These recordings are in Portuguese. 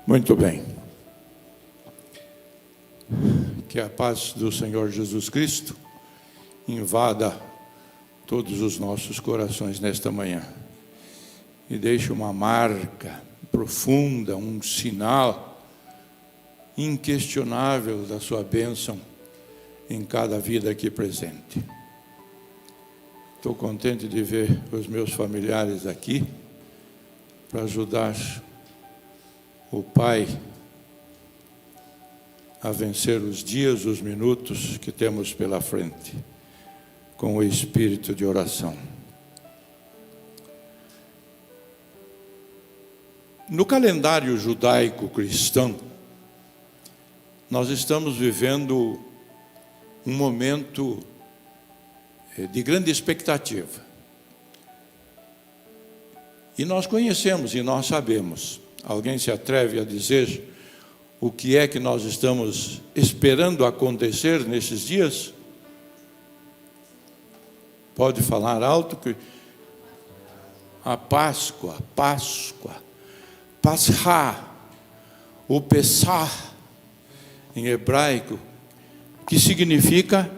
Muito bem. Que a paz do Senhor Jesus Cristo invada todos os nossos corações nesta manhã e deixe uma marca profunda, um sinal inquestionável da sua bênção em cada vida aqui presente. Estou contente de ver os meus familiares aqui para ajudar o Pai a vencer os dias, os minutos que temos pela frente, com o espírito de oração. No calendário judaico-cristão, nós estamos vivendo um momento de grande expectativa. E nós conhecemos e nós sabemos. Alguém se atreve a dizer o que é que nós estamos esperando acontecer nesses dias? Pode falar alto que a Páscoa, Pascha, o Pessah em hebraico, que significa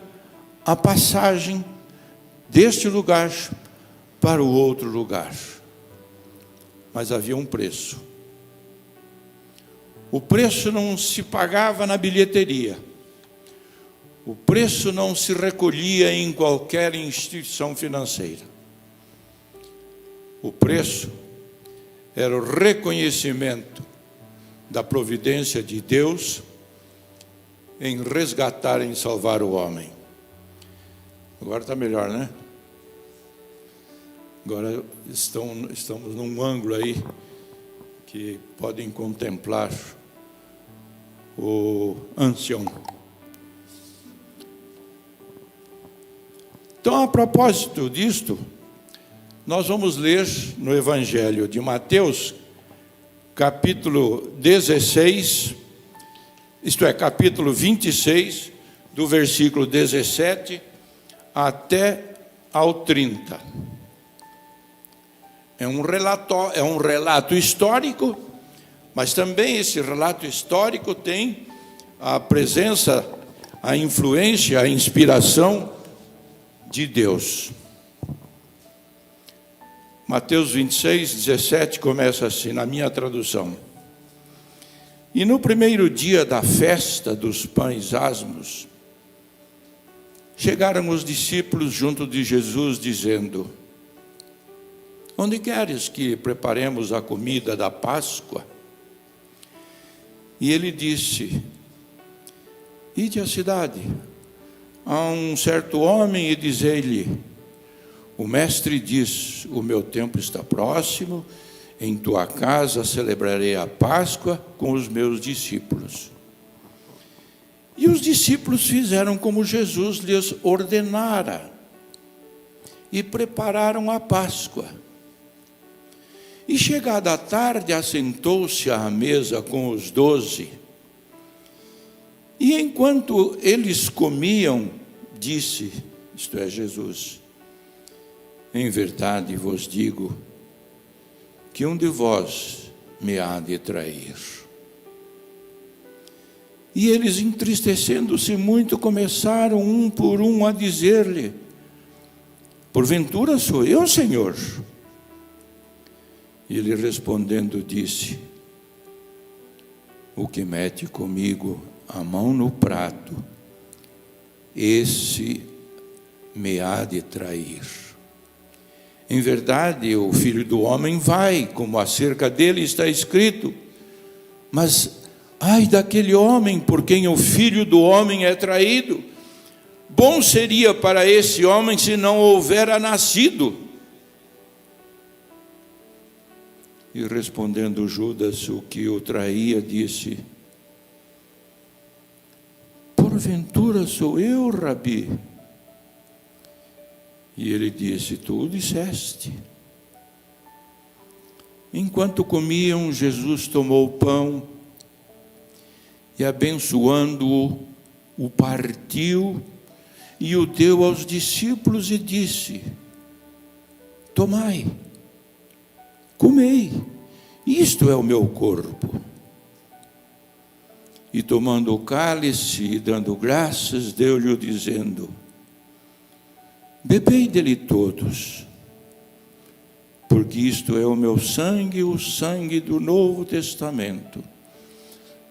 a passagem deste lugar para o outro lugar. Mas havia um preço. O preço não se pagava na bilheteria. O preço não se recolhia em qualquer instituição financeira. O preço era o reconhecimento da providência de Deus em resgatar, em salvar o homem. Agora está melhor, né? Agora estamos num ângulo aí que podem contemplar o ancião. Então, a propósito disto, nós vamos ler no Evangelho de Mateus, capítulo 16, isto é, capítulo 26, do versículo 17 até ao 30. É um relato histórico, mas também esse relato histórico tem a presença, a influência, a inspiração de Deus. Mateus 26, 17 começa assim, na minha tradução. E no primeiro dia da festa dos pães asmos, chegaram os discípulos junto de Jesus, dizendo: onde queres que preparemos a comida da Páscoa? E ele disse: ide à cidade, a um certo homem, e dizei-lhe: o mestre diz, o meu tempo está próximo, em tua casa celebrarei a Páscoa com os meus discípulos. E os discípulos fizeram como Jesus lhes ordenara, e prepararam a Páscoa. E chegada a tarde, assentou-se à mesa com os 12. E enquanto eles comiam, disse, isto é, Jesus: em verdade vos digo que um de vós me há de trair. E eles, entristecendo-se muito, começaram um por um a dizer-lhe: porventura sou eu, Senhor? E ele respondendo disse: o que mete comigo a mão no prato, esse me há de trair. Em verdade, o Filho do Homem vai, como acerca dele está escrito, mas ai daquele homem por quem o Filho do Homem é traído. Bom seria para esse homem se não houvera nascido. E respondendo Judas, o que o traía, disse: porventura sou eu, Rabi? E ele disse: tu o disseste. Enquanto comiam, Jesus tomou o pão e, abençoando-o, o partiu e o deu aos discípulos e disse: tomai, comei, isto é o meu corpo. E tomando o cálice e dando graças, deu-lhe dizendo: bebei dele todos, porque isto é o meu sangue, o sangue do Novo Testamento.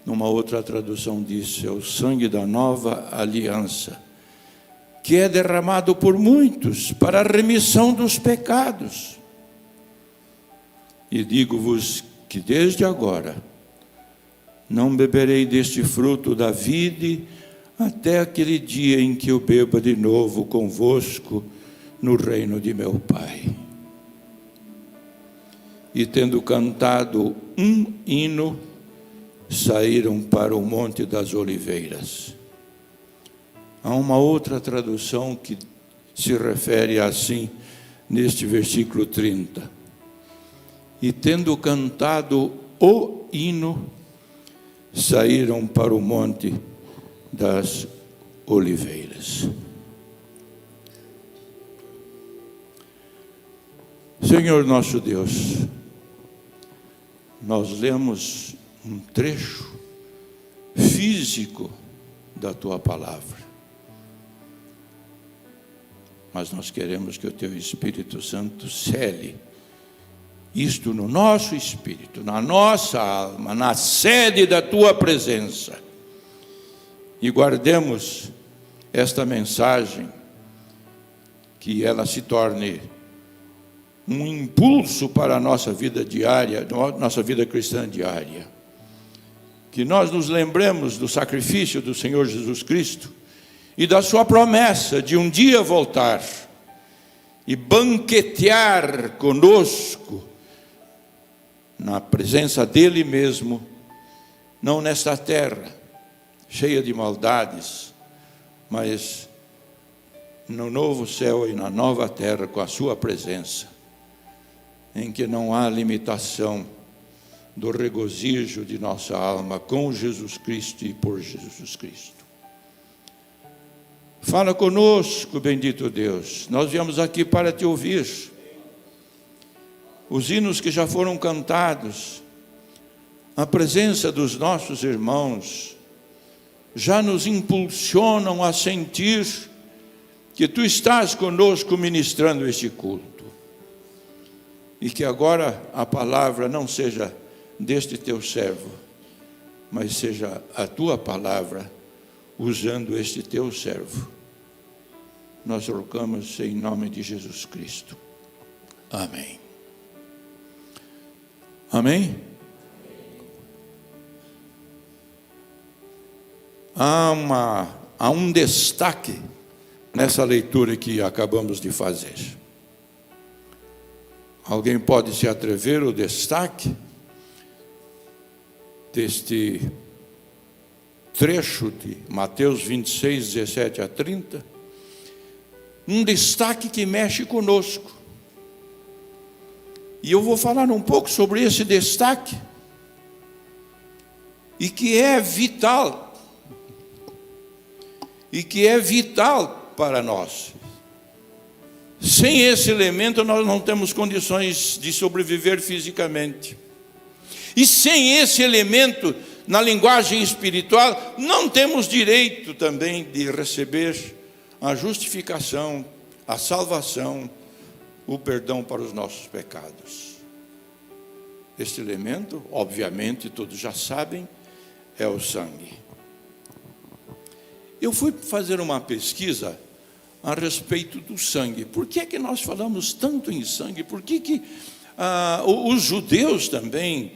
Numa outra tradução diz: é o sangue da nova aliança, que é derramado por muitos para a remissão dos pecados. E digo-vos que desde agora não beberei deste fruto da vide, até aquele dia em que eu beba de novo convosco no reino de meu Pai. E tendo cantado um hino, saíram para o Monte das Oliveiras. Há uma outra tradução que se refere assim, neste versículo 30. E tendo cantado o hino, saíram para o Monte das Oliveiras. Senhor nosso Deus, nós lemos um trecho físico da Tua palavra, mas nós queremos que o Teu Espírito Santo cele isto no nosso espírito, na nossa alma, na sede da Tua presença, e guardemos esta mensagem, que ela se torne um impulso para a nossa vida diária, nossa vida cristã diária. Que nós nos lembremos do sacrifício do Senhor Jesus Cristo e da sua promessa de um dia voltar e banquetear conosco na presença dele mesmo, não nesta terra cheia de maldades, mas no novo céu e na nova terra com a sua presença, em que não há limitação do regozijo de nossa alma com Jesus Cristo e por Jesus Cristo. Fala conosco, bendito Deus, nós viemos aqui para te ouvir. Os hinos que já foram cantados, a presença dos nossos irmãos, já nos impulsionam a sentir que Tu estás conosco ministrando este culto. E que agora a palavra não seja deste Teu servo, mas seja a Tua palavra usando este Teu servo. Nós rogamos em nome de Jesus Cristo. Amém. Amém? Há um destaque nessa leitura que acabamos de fazer. Alguém pode se atrever ao destaque deste trecho de Mateus 26, 17 a 30? Um destaque que mexe conosco. E eu vou falar um pouco sobre esse destaque, e que é vital para nós. Sem esse elemento nós não temos condições de sobreviver fisicamente. E sem esse elemento, na linguagem espiritual, não temos direito também de receber a justificação, a salvação, o perdão para os nossos pecados. Este elemento, obviamente, todos já sabem, é o sangue. Eu fui fazer uma pesquisa a respeito do sangue. Por que é que nós falamos tanto em sangue? Por que os judeus também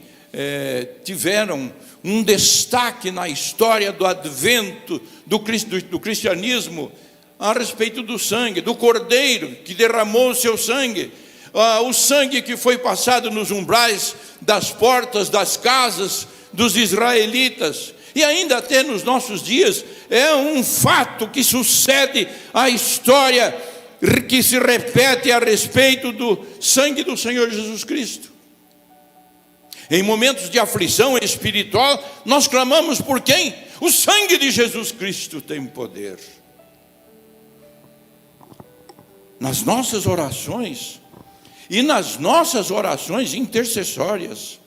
tiveram um destaque na história do advento do cristianismo a respeito do sangue, do cordeiro que derramou o seu sangue, o sangue que foi passado nos umbrais das portas das casas dos israelitas, e ainda até nos nossos dias é um fato que sucede à história, que se repete a respeito do sangue do Senhor Jesus Cristo. Em momentos de aflição espiritual, nós clamamos por quem? O sangue de Jesus Cristo tem poder. Nas nossas orações, e nas nossas orações intercessórias,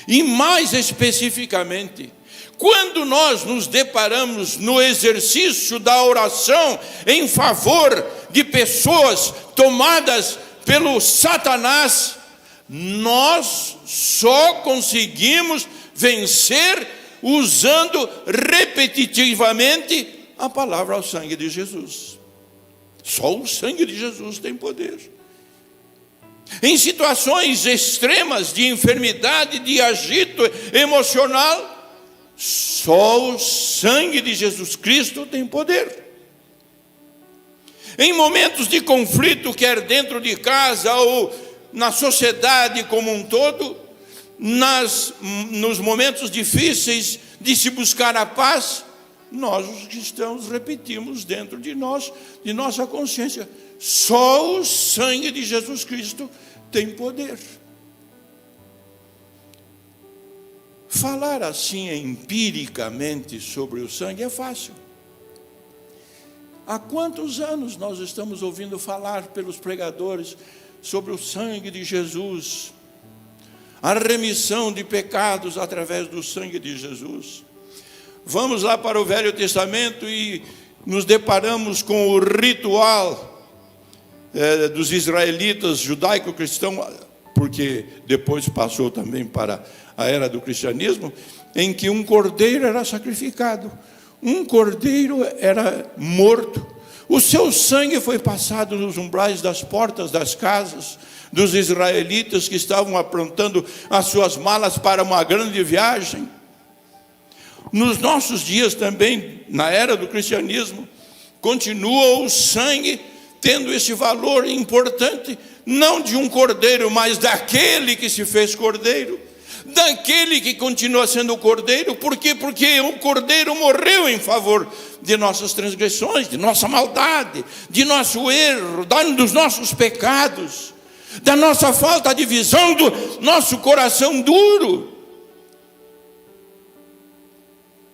e mais especificamente, quando nós nos deparamos no exercício da oração em favor de pessoas tomadas pelo Satanás, nós só conseguimos vencer usando repetitivamente a palavra ao sangue de Jesus. Só o sangue de Jesus tem poder. Em situações extremas de enfermidade, de agito emocional, só o sangue de Jesus Cristo tem poder. Em momentos de conflito, quer dentro de casa ou na sociedade como um todo, nos momentos difíceis de se buscar a paz, nós os cristãos repetimos dentro de nós, de nossa consciência, só o sangue de Jesus Cristo tem poder. Falar assim empiricamente sobre o sangue é fácil. Há quantos anos nós estamos ouvindo falar pelos pregadores sobre o sangue de Jesus, a remissão de pecados através do sangue de Jesus? Vamos lá para o Velho Testamento e nos deparamos com o ritual dos israelitas judaico-cristão, porque depois passou também para a era do cristianismo, em que um cordeiro era sacrificado. Um cordeiro era morto, o seu sangue foi passado nos umbrais das portas das casas dos israelitas que estavam aprontando as suas malas para uma grande viagem. Nos nossos dias também, na era do cristianismo, continua o sangue tendo esse valor importante, não de um cordeiro, mas daquele que se fez cordeiro, daquele que continua sendo cordeiro. Por quê? Porque o cordeiro morreu em favor de nossas transgressões, de nossa maldade, de nosso erro, dos nossos pecados, da nossa falta de visão, do nosso coração duro.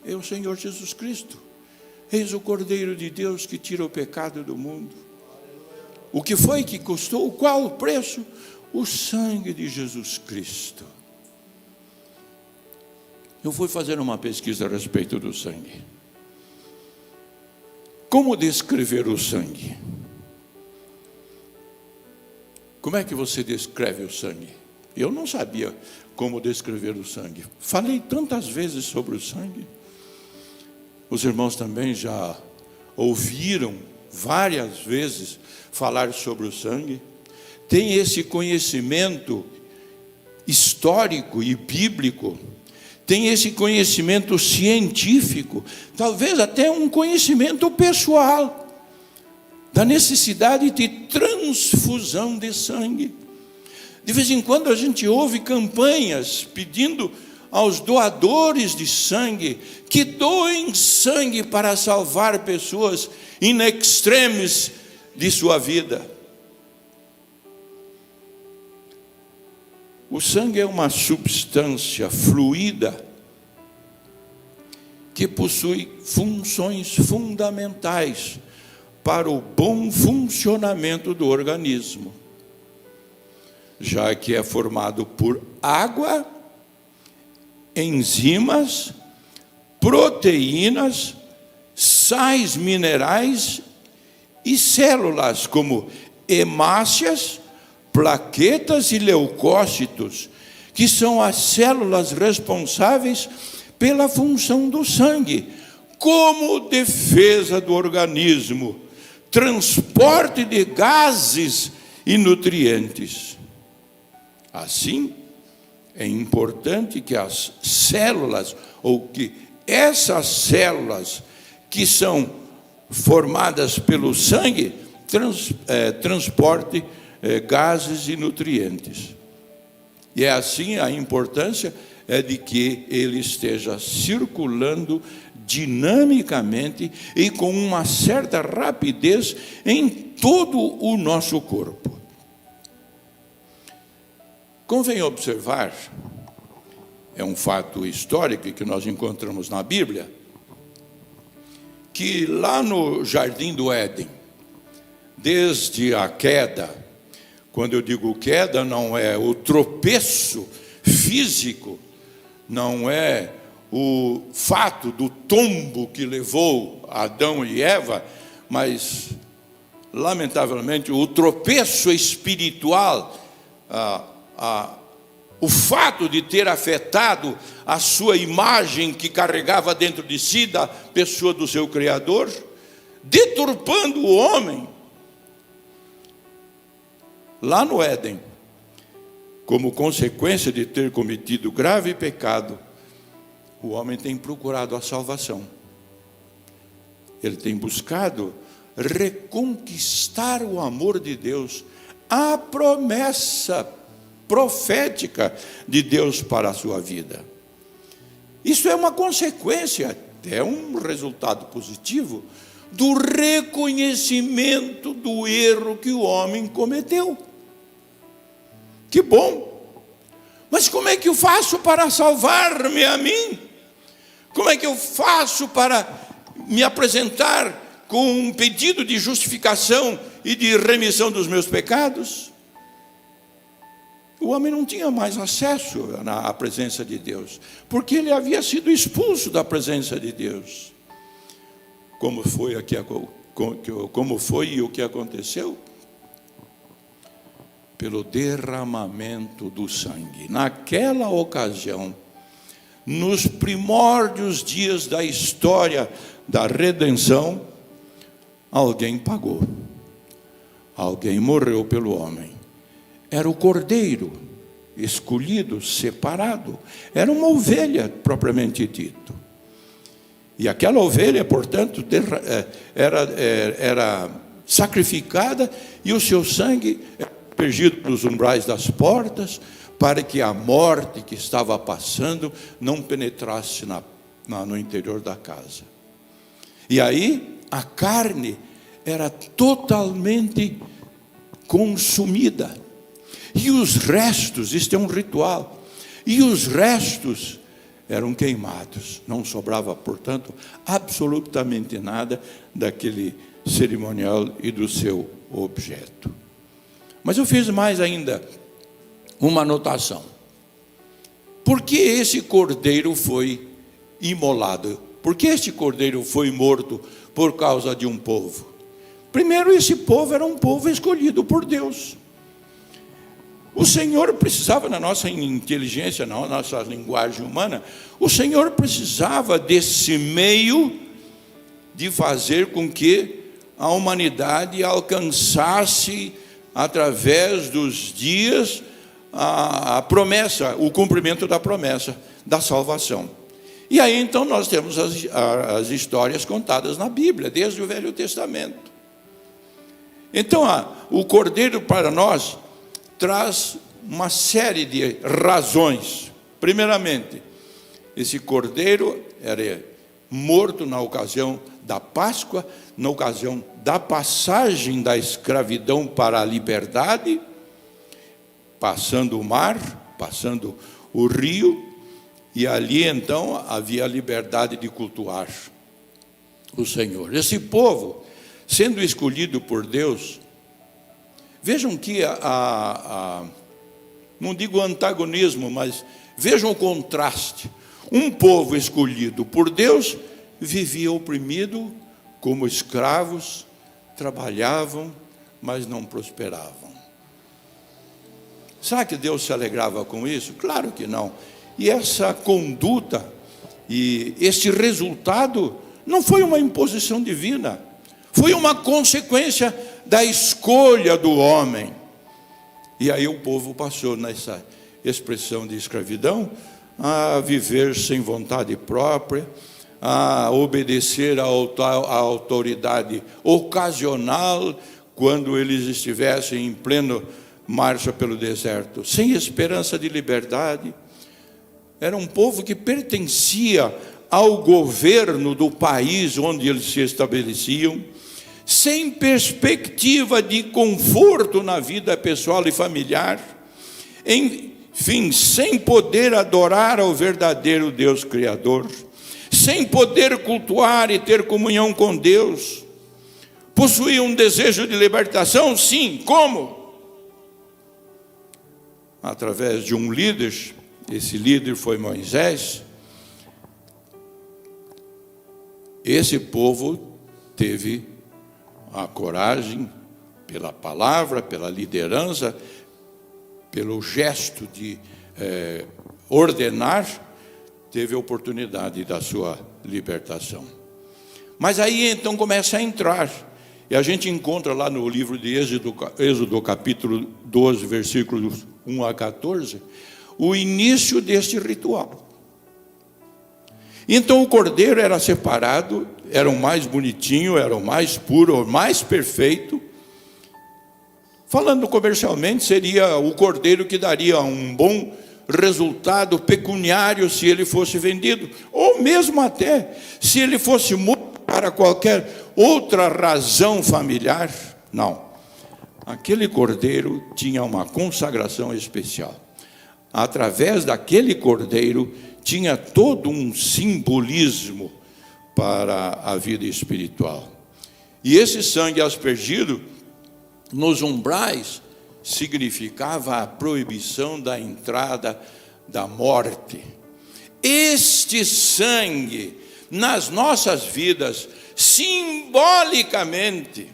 É o Senhor Jesus Cristo. Eis o Cordeiro de Deus que tira o pecado do mundo. O que foi que custou? Qual o preço? O sangue de Jesus Cristo. Eu fui fazer uma pesquisa a respeito do sangue. Como descrever o sangue? Como é que você descreve o sangue? Eu não sabia como descrever o sangue. Falei tantas vezes sobre o sangue. Os irmãos também já ouviram várias vezes falar sobre o sangue. Tem esse conhecimento histórico e bíblico. Tem esse conhecimento científico, talvez até um conhecimento pessoal, da necessidade de transfusão de sangue. De vez em quando a gente ouve campanhas pedindo aos doadores de sangue que doem sangue para salvar pessoas in extremis de sua vida. O sangue é uma substância fluida que possui funções fundamentais para o bom funcionamento do organismo, já que é formado por água, enzimas, proteínas, sais minerais e células como hemácias, plaquetas e leucócitos, que são as células responsáveis pela função do sangue, como defesa do organismo, transporte de gases e nutrientes. Assim, é importante que as células, ou que essas células que são formadas pelo sangue, transporte gases e nutrientes. E é assim, a importância é de que ele esteja circulando dinamicamente e com uma certa rapidez em todo o nosso corpo. Convém observar, é um fato histórico que nós encontramos na Bíblia, que lá no Jardim do Éden, desde a queda, quando eu digo queda, não é o tropeço físico, não é o fato do tombo que levou Adão e Eva, mas, lamentavelmente, o tropeço espiritual, o fato de ter afetado a sua imagem que carregava dentro de si da pessoa do seu Criador, deturpando o homem. Lá no Éden, como consequência de ter cometido grave pecado, o homem tem procurado a salvação. Ele tem buscado reconquistar o amor de Deus, a promessa profética de Deus para a sua vida. Isso é uma consequência, é um resultado positivo do reconhecimento do erro que o homem cometeu. Que bom! Mas como é que eu faço para salvar-me a mim? Como é que eu faço para me apresentar com um pedido de justificação e de remissão dos meus pecados? O homem não tinha mais acesso à presença de Deus, porque ele havia sido expulso da presença de Deus. Como foi e o que aconteceu? Pelo derramamento do sangue. Naquela ocasião, nos primórdios dias da história da redenção, alguém pagou. Alguém morreu pelo homem. Era o cordeiro, escolhido, separado. Era uma ovelha, propriamente dito. E aquela ovelha, portanto, era sacrificada e o seu sangue era aspergido nos umbrais das portas, para que a morte que estava passando não penetrasse no interior da casa. E aí a carne era totalmente consumida. E os restos, isto é um ritual, e os restos eram queimados. Não sobrava, portanto, absolutamente nada daquele cerimonial e do seu objeto. Mas eu fiz mais ainda uma anotação. Por que esse cordeiro foi imolado? Por que este cordeiro foi morto por causa de um povo? Primeiro, esse povo era um povo escolhido por Deus. O Senhor precisava, na nossa inteligência, na nossa linguagem humana, o Senhor precisava desse meio de fazer com que a humanidade alcançasse, através dos dias, a promessa, o cumprimento da promessa da salvação. E aí então nós temos as histórias contadas na Bíblia, desde o Velho Testamento. Então o Cordeiro para nós traz uma série de razões. Primeiramente, esse Cordeiro era morto na ocasião da Páscoa, na ocasião da passagem da escravidão para a liberdade, passando o mar, passando o rio, e ali então havia a liberdade de cultuar o Senhor. Esse povo, sendo escolhido por Deus, vejam que não digo antagonismo, mas vejam o contraste. Um povo escolhido por Deus vivia oprimido, como escravos, trabalhavam, mas não prosperavam. Será que Deus se alegrava com isso? Claro que não. E essa conduta e esse resultado não foi uma imposição divina, foi uma consequência da escolha do homem. E aí o povo passou nessa expressão de escravidão a viver sem vontade própria, a obedecer à autoridade ocasional quando eles estivessem em pleno marcha pelo deserto, sem esperança de liberdade. Era um povo que pertencia ao governo do país onde eles se estabeleciam, sem perspectiva de conforto na vida pessoal e familiar, enfim, sem poder adorar ao verdadeiro Deus Criador, sem poder cultuar e ter comunhão com Deus. Possuía um desejo de libertação? Sim. Como? Através de um líder. Esse líder foi Moisés, esse povo teve a coragem, pela palavra, pela liderança, pelo gesto de ordenar, teve a oportunidade da sua libertação. Mas aí então começa a entrar, e a gente encontra lá no livro de Êxodo capítulo 12, versículos 1 a 14, o início deste ritual. Então o cordeiro era separado, era o mais bonitinho, era o mais puro, o mais perfeito. Falando comercialmente, seria o cordeiro que daria um bom resultado pecuniário se ele fosse vendido, ou mesmo até se ele fosse morto para qualquer outra razão familiar. Não, aquele cordeiro tinha uma consagração especial. Através daquele cordeiro tinha todo um simbolismo para a vida espiritual. E esse sangue aspergido nos umbrais significava a proibição da entrada da morte. Este sangue nas nossas vidas, simbolicamente,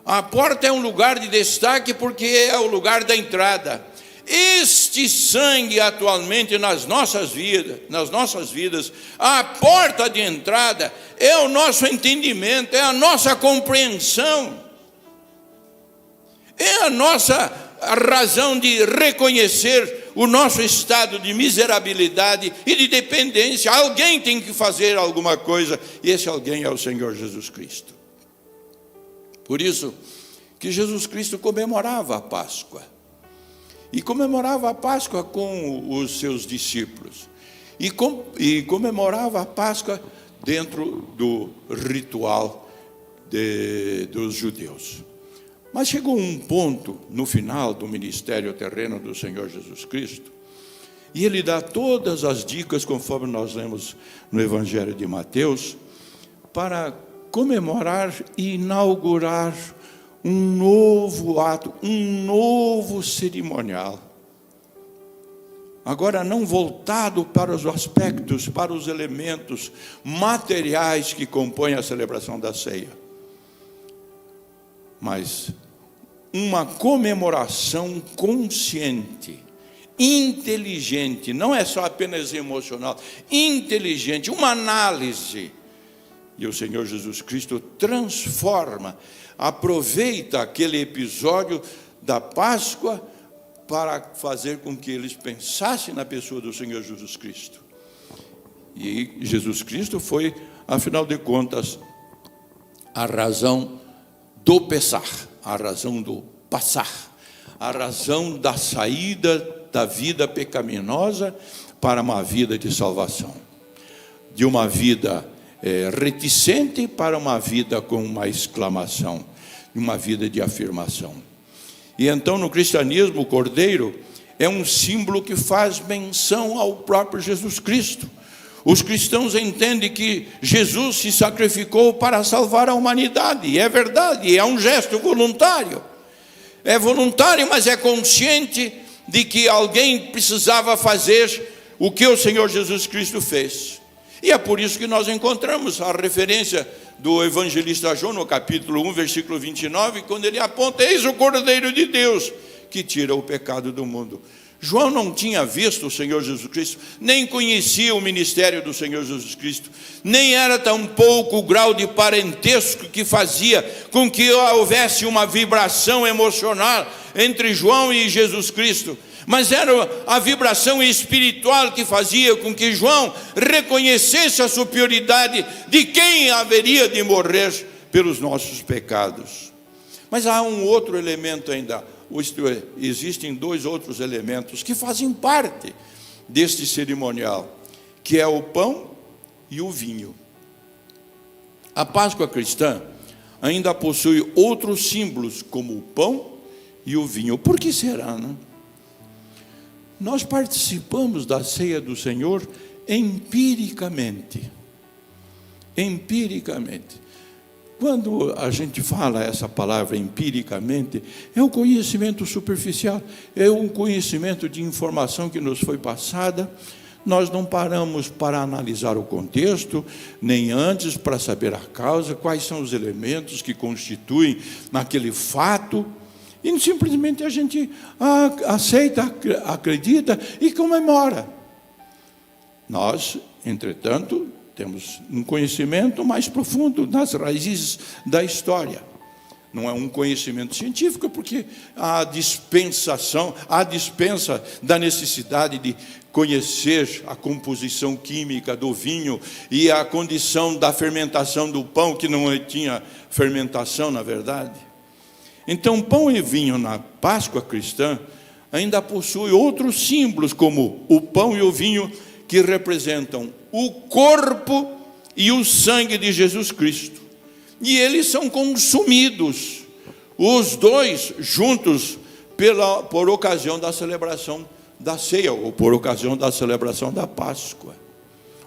a porta é um lugar de destaque porque é o lugar da entrada. Este sangue atualmente nas nossas vidas, a porta de entrada é o nosso entendimento, é a nossa compreensão, é a nossa razão de reconhecer o nosso estado de miserabilidade e de dependência. Alguém tem que fazer alguma coisa, e esse alguém é o Senhor Jesus Cristo. Por isso que Jesus Cristo comemorava a Páscoa. E comemorava a Páscoa com os seus discípulos. E comemorava a Páscoa dentro do ritual dos judeus. Mas chegou um ponto no final do ministério terreno do Senhor Jesus Cristo, e ele dá todas as dicas, conforme nós lemos no Evangelho de Mateus, para comemorar e inaugurar um novo ato, um novo cerimonial. Agora não voltado para os aspectos, para os elementos materiais que compõem a celebração da ceia, mas uma comemoração consciente, inteligente, não é só apenas emocional, inteligente, uma análise. E o Senhor Jesus Cristo transforma, aproveita aquele episódio da Páscoa para fazer com que eles pensassem na pessoa do Senhor Jesus Cristo. E Jesus Cristo foi, afinal de contas, a razão do Pessah, a razão do passar, a razão da saída da vida pecaminosa para uma vida de salvação, de uma vida reticente para uma vida com uma exclamação, uma vida de afirmação. E então no cristianismo o cordeiro é um símbolo que faz menção ao próprio Jesus Cristo. Os cristãos entendem que Jesus se sacrificou para salvar a humanidade, e é verdade, é um gesto voluntário. É voluntário, mas é consciente de que alguém precisava fazer o que o Senhor Jesus Cristo fez. E é por isso que nós encontramos a referência do evangelista João, no capítulo 1, versículo 29, quando ele aponta: eis o Cordeiro de Deus, que tira o pecado do mundo. João não tinha visto o Senhor Jesus Cristo, nem conhecia o ministério do Senhor Jesus Cristo, nem era tampouco o grau de parentesco que fazia com que houvesse uma vibração emocional entre João e Jesus Cristo, mas era a vibração espiritual que fazia com que João reconhecesse a superioridade de quem haveria de morrer pelos nossos pecados. Mas há um outro elemento ainda. Existem dois outros elementos que fazem parte deste cerimonial, que é o pão e o vinho. A Páscoa cristã ainda possui outros símbolos, como o pão e o vinho. Por que será, não? Nós participamos da ceia do Senhor empiricamente. Empiricamente. Quando a gente fala essa palavra empiricamente, é um conhecimento superficial, é um conhecimento de informação que nos foi passada nós não paramos para analisar o contexto, nem antes para saber a causa, quais são os elementos que constituem naquele fato, e simplesmente a gente aceita, acredita e comemora. Nós, entretanto, temos um conhecimento mais profundo nas raízes da história. Não é um conhecimento científico, porque há dispensa da necessidade de conhecer a composição química do vinho e a condição da fermentação do pão, que não tinha fermentação, na verdade. Então, pão e vinho na Páscoa cristã ainda possui outros símbolos, como o pão e o vinho, que representam o corpo e o sangue de Jesus Cristo. E eles são consumidos, os dois juntos, por ocasião da celebração da ceia, ou por ocasião da celebração da Páscoa.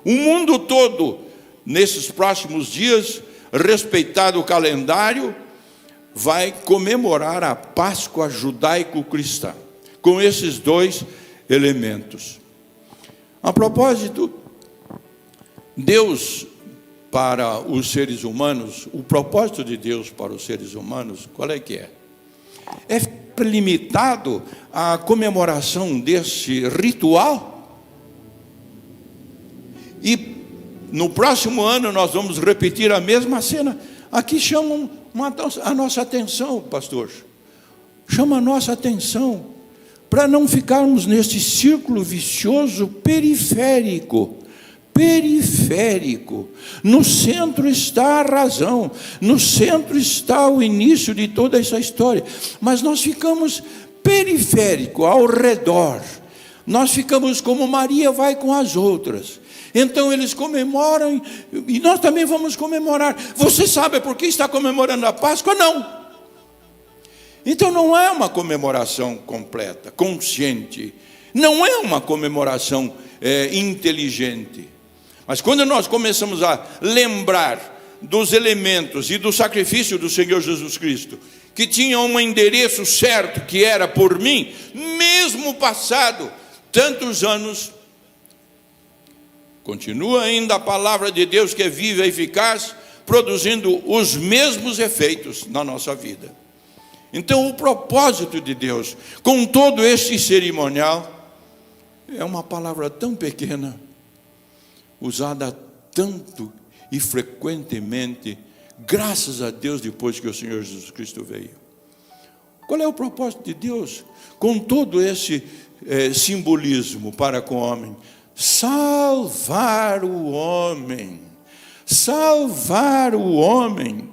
O mundo todo, nesses próximos dias, respeitado o calendário, vai comemorar a Páscoa judaico-cristã, com esses dois elementos. A propósito, Deus para os seres humanos, o propósito de Deus para os seres humanos, qual é que é? É limitado à comemoração desse ritual? E no próximo ano nós vamos repetir a mesma cena. Aqui chamam a nossa atenção, pastor. Chama a nossa atenção para não ficarmos nesse círculo vicioso periférico. No centro está a razão, no centro está o início de toda essa história, mas nós ficamos periférico, ao redor, nós ficamos como Maria vai com as outras. Então eles comemoram, e nós também vamos comemorar. Você sabe por que está comemorando a Páscoa? Não. Então não é uma comemoração completa, consciente, não é uma comemoração inteligente. Mas quando nós começamos a lembrar dos elementos e do sacrifício do Senhor Jesus Cristo, que tinha um endereço certo, que era por mim, mesmo passado tantos anos, continua ainda a palavra de Deus, que é viva e eficaz, produzindo os mesmos efeitos na nossa vida. Então, o propósito de Deus, com todo esse cerimonial, é uma palavra tão pequena, usada tanto e frequentemente, graças a Deus, depois que o Senhor Jesus Cristo veio. Qual é o propósito de Deus com todo esse simbolismo para com o homem? Salvar o homem. Salvar o homem.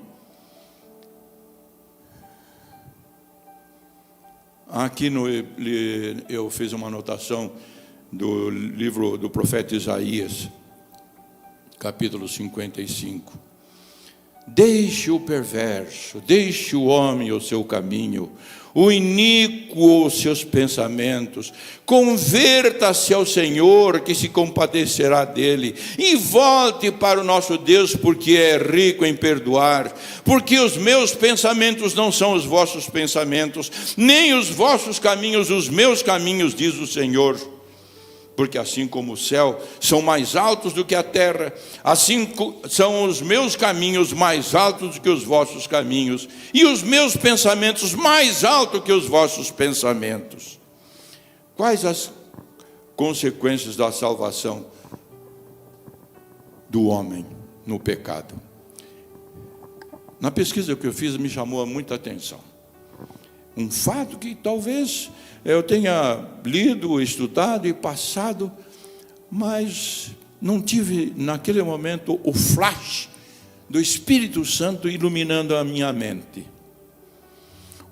Aqui eu fiz uma anotação do livro do profeta Isaías, capítulo 55. Deixe o perverso, deixe o homem o seu caminho, o iníquo os seus pensamentos, converta-se ao Senhor, que se compadecerá dele, e volte para o nosso Deus, porque é rico em perdoar, porque os meus pensamentos não são os vossos pensamentos, nem os vossos caminhos os meus caminhos, diz o Senhor. Porque assim como o céu são mais altos do que a terra, assim são os meus caminhos mais altos do que os vossos caminhos, e os meus pensamentos mais altos que os vossos pensamentos. Quais as consequências da salvação do homem no pecado? Na pesquisa que eu fiz, me chamou muita atenção. Um fato que talvez eu tenha lido, estudado e passado, mas não tive naquele momento o flash do Espírito Santo iluminando a minha mente.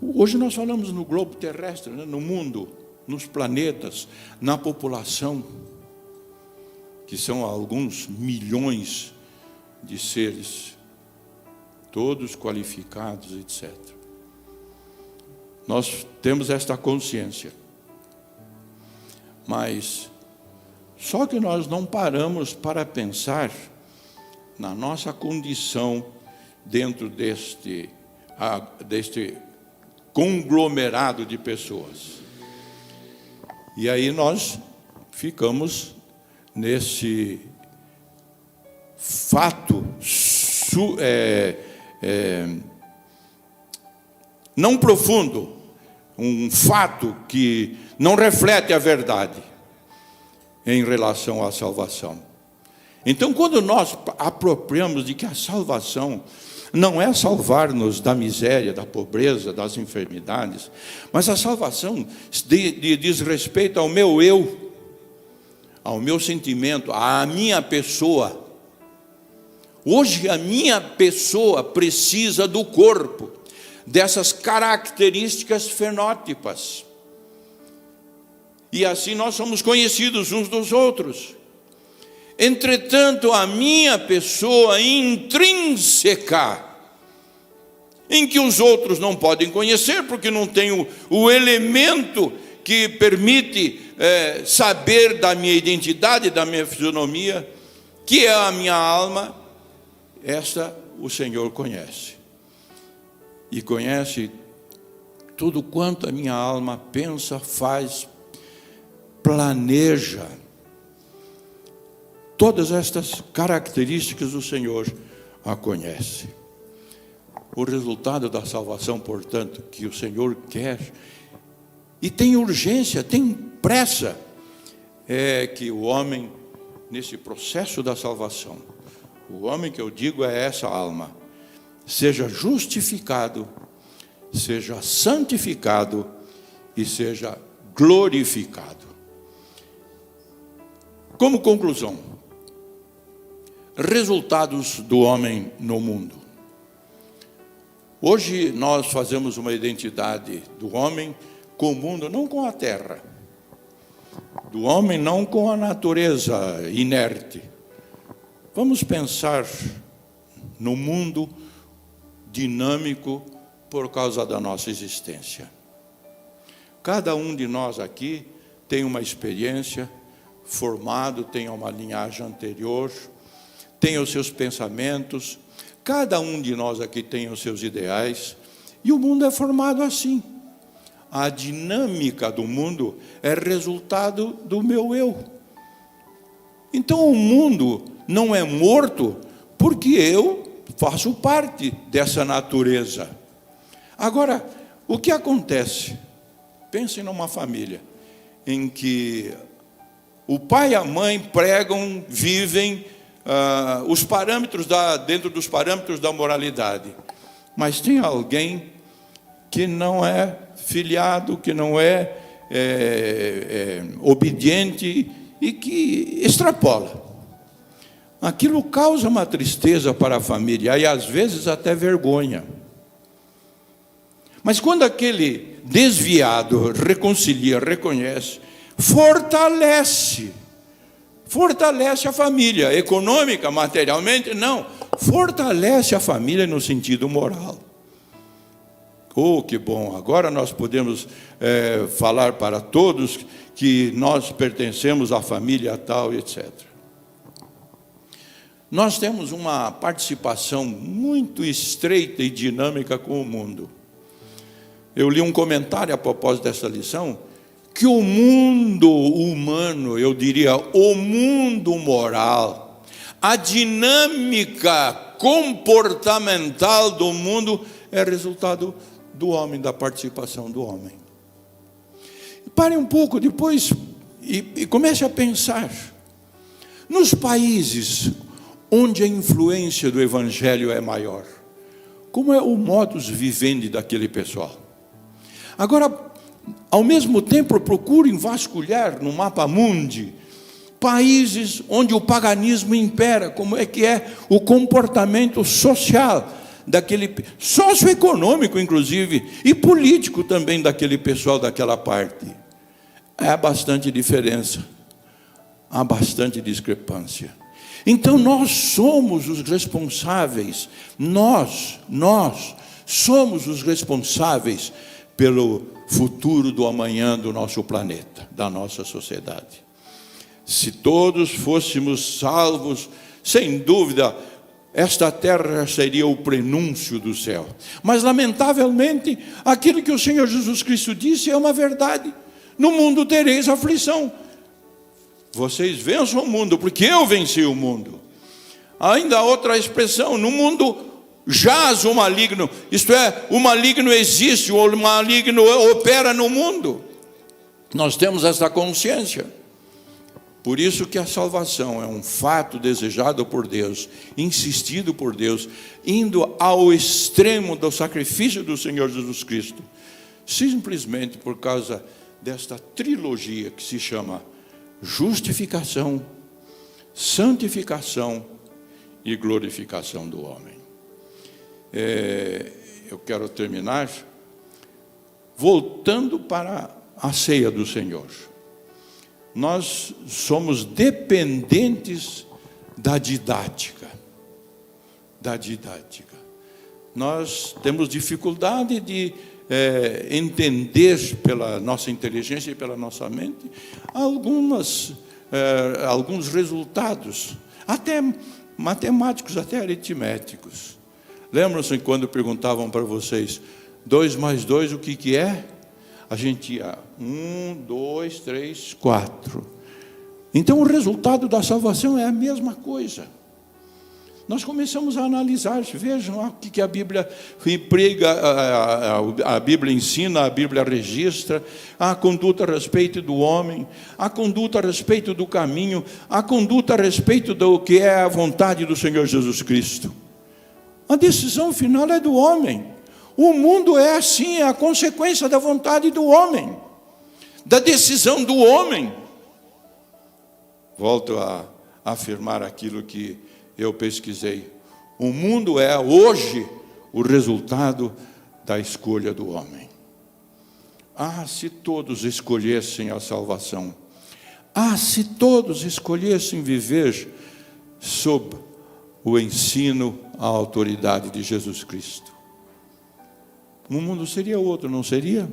Hoje nós falamos no globo terrestre, no mundo, nos planetas, na população, que são alguns milhões de seres, todos qualificados, etc. Nós temos esta consciência, mas só que nós não paramos para pensar na nossa condição dentro deste conglomerado de pessoas. E aí nós ficamos nesse fato não profundo, um fato que não reflete a verdade em relação à salvação. Então, quando nós apropriamos de que a salvação não é salvar-nos da miséria, da pobreza, das enfermidades, mas a salvação diz respeito ao meu eu, ao meu sentimento, à minha pessoa. Hoje a minha pessoa precisa do corpo, dessas características fenótipas. E assim nós somos conhecidos uns dos outros. Entretanto, a minha pessoa intrínseca, em que os outros não podem conhecer, porque não tem o elemento que permite saber da minha identidade, da minha fisionomia, que é a minha alma, essa o Senhor conhece. E conhece tudo quanto a minha alma pensa, faz, planeja. Todas estas características o Senhor a conhece. O resultado da salvação, portanto, que o Senhor quer, e tem urgência, tem pressa, é que o homem, nesse processo da salvação, o homem que eu digo é essa alma, seja justificado, seja santificado e seja glorificado. Como conclusão, resultados do homem no mundo. Hoje nós fazemos uma identidade do homem com o mundo, não com a terra, do homem não com a natureza inerte. Vamos pensar no mundo dinâmico por causa da nossa existência. Cada um de nós aqui tem uma experiência, formado, tem uma linhagem anterior, tem os seus pensamentos, cada um de nós aqui tem os seus ideais, e o mundo é formado assim. A dinâmica do mundo é resultado do meu eu. Então o mundo não é morto porque eu faço parte dessa natureza. Agora, o que acontece? Pensem numa família em que o pai e a mãe pregam, vivem os parâmetros dentro dos parâmetros da moralidade. Mas tem alguém que não é filiado, que não é obediente e que extrapola. Aquilo causa uma tristeza para a família e às vezes até vergonha. Mas quando aquele desviado reconcilia, reconhece, fortalece a família, econômica, materialmente, não, fortalece a família no sentido moral. Oh, que bom, agora nós podemos falar para todos que nós pertencemos à família tal, etc. Nós temos uma participação muito estreita e dinâmica com o mundo. Eu li um comentário a propósito dessa lição, que o mundo humano, eu diria, o mundo moral, a dinâmica comportamental do mundo é resultado do homem, da participação do homem. Pare um pouco depois e comece a pensar. Nos países onde a influência do Evangelho é maior, como é o modus vivendi daquele pessoal? Agora, ao mesmo tempo, procurem vasculhar no mapa mundi países onde o paganismo impera, como é que é o comportamento social daquele, socioeconômico inclusive, e político também daquele pessoal daquela parte. Há bastante diferença, há bastante discrepância. Então nós somos os responsáveis, nós somos os responsáveis pelo futuro do amanhã do nosso planeta, da nossa sociedade. Se todos fôssemos salvos, sem dúvida, esta terra seria o prenúncio do céu. Mas, lamentavelmente, aquilo que o Senhor Jesus Cristo disse é uma verdade. No mundo tereis aflição. vocês vençam o mundo, porque eu venci o mundo. Ainda há outra expressão: no mundo jaz o maligno, isto é, o maligno existe, o maligno opera no mundo. Nós temos essa consciência. Por isso que a salvação é um fato desejado por Deus, insistido por Deus, indo ao extremo do sacrifício do Senhor Jesus Cristo, simplesmente por causa desta trilogia que se chama justificação, santificação e glorificação do homem. Eu quero terminar voltando para a ceia do Senhor. Nós somos dependentes da didática. Nós temos dificuldade de entender pela nossa inteligência e pela nossa mente alguns resultados, até matemáticos, até aritméticos. Lembram-se quando perguntavam para vocês 2 mais 2 o que é? A gente ia 1, 2, 3, 4. Então o resultado da salvação é a mesma coisa. Nós começamos a analisar, vejam o que a Bíblia prega, a Bíblia ensina, a Bíblia registra, a conduta a respeito do homem, a conduta a respeito do caminho, a conduta a respeito do que é a vontade do Senhor Jesus Cristo. A decisão final é do homem. O mundo é assim, é a consequência da vontade do homem, da decisão do homem. Volto a afirmar aquilo que eu pesquisei. O mundo é hoje o resultado da escolha do homem. Se todos escolhessem a salvação. Se todos escolhessem viver sob o ensino, a autoridade de Jesus Cristo. O mundo seria outro, não seria?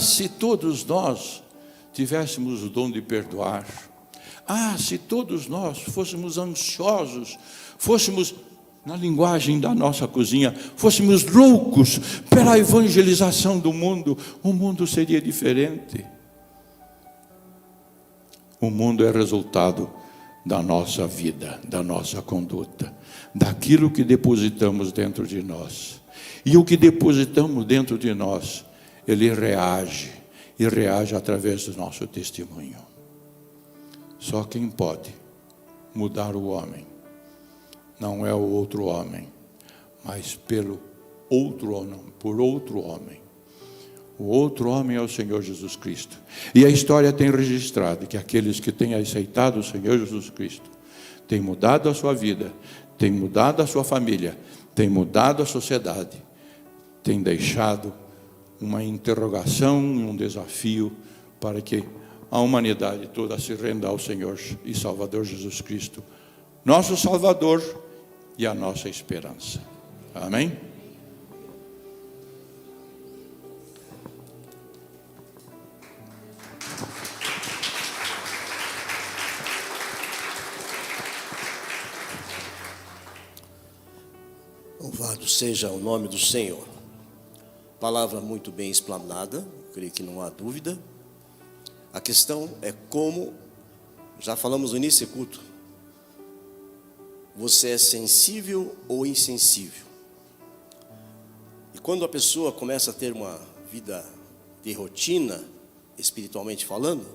Se todos nós tivéssemos o dom de perdoar. Se todos nós fôssemos ansiosos, fôssemos, na linguagem da nossa cozinha, fôssemos loucos pela evangelização do mundo, o mundo seria diferente. O mundo é resultado da nossa vida, da nossa conduta, daquilo que depositamos dentro de nós. E o que depositamos dentro de nós, ele reage, e reage através do nosso testemunho. Só quem pode mudar o homem não é o outro homem, mas por outro homem. O outro homem é o Senhor Jesus Cristo. E a história tem registrado que aqueles que têm aceitado o Senhor Jesus Cristo têm mudado a sua vida, têm mudado a sua família, têm mudado a sociedade, têm deixado uma interrogação, um desafio para que a humanidade toda se renda ao Senhor e Salvador Jesus Cristo, nosso Salvador e a nossa esperança. Amém? Louvado seja o nome do Senhor. Palavra muito bem explanada, creio que não há dúvida. A questão é como, já falamos no início do culto, você é sensível ou insensível? E quando a pessoa começa a ter uma vida de rotina, espiritualmente falando,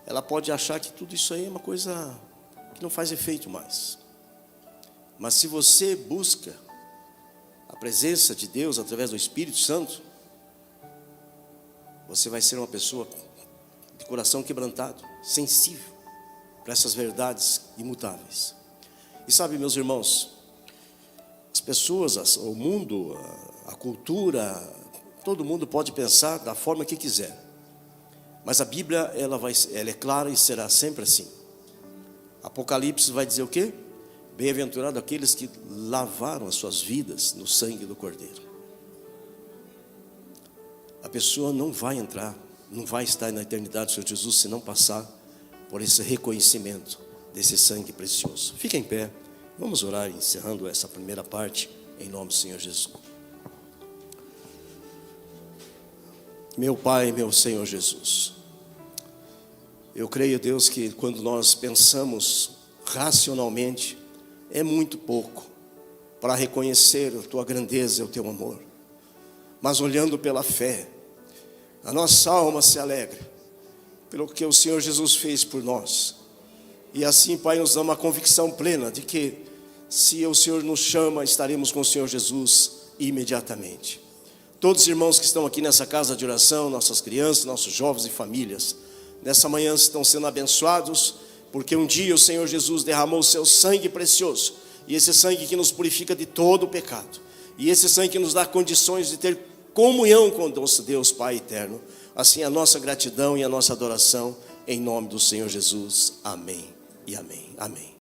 ela pode achar que tudo isso aí é uma coisa que não faz efeito mais. Mas se você busca a presença de Deus através do Espírito Santo, você vai ser uma pessoa de coração quebrantado, sensível para essas verdades imutáveis. E sabe, meus irmãos, as pessoas, o mundo, a cultura, todo mundo pode pensar da forma que quiser. Mas a Bíblia, ela é clara e será sempre assim. Apocalipse vai dizer o quê? Bem-aventurado aqueles que lavaram as suas vidas no sangue do Cordeiro. A pessoa não vai entrar, não vai estar na eternidade do Senhor Jesus se não passar por esse reconhecimento desse sangue precioso. Fica em pé, vamos orar encerrando essa primeira parte em nome do Senhor Jesus. Meu Pai, meu Senhor Jesus, Eu creio, Deus, que quando nós pensamos racionalmente, é muito pouco para reconhecer a tua grandeza e o teu amor. Mas olhando pela fé, a nossa alma se alegra pelo que o Senhor Jesus fez por nós. E assim, Pai, nos dá uma convicção plena de que se o Senhor nos chama, estaremos com o Senhor Jesus imediatamente. Todos os irmãos que estão aqui nessa casa de oração, nossas crianças, nossos jovens e famílias, nessa manhã estão sendo abençoados, porque um dia o Senhor Jesus derramou o seu sangue precioso, e esse sangue que nos purifica de todo o pecado, e esse sangue que nos dá condições de ter comunhão com nosso Deus Pai eterno. Assim, a nossa gratidão e a nossa adoração em nome do Senhor Jesus. Amém e amém. Amém.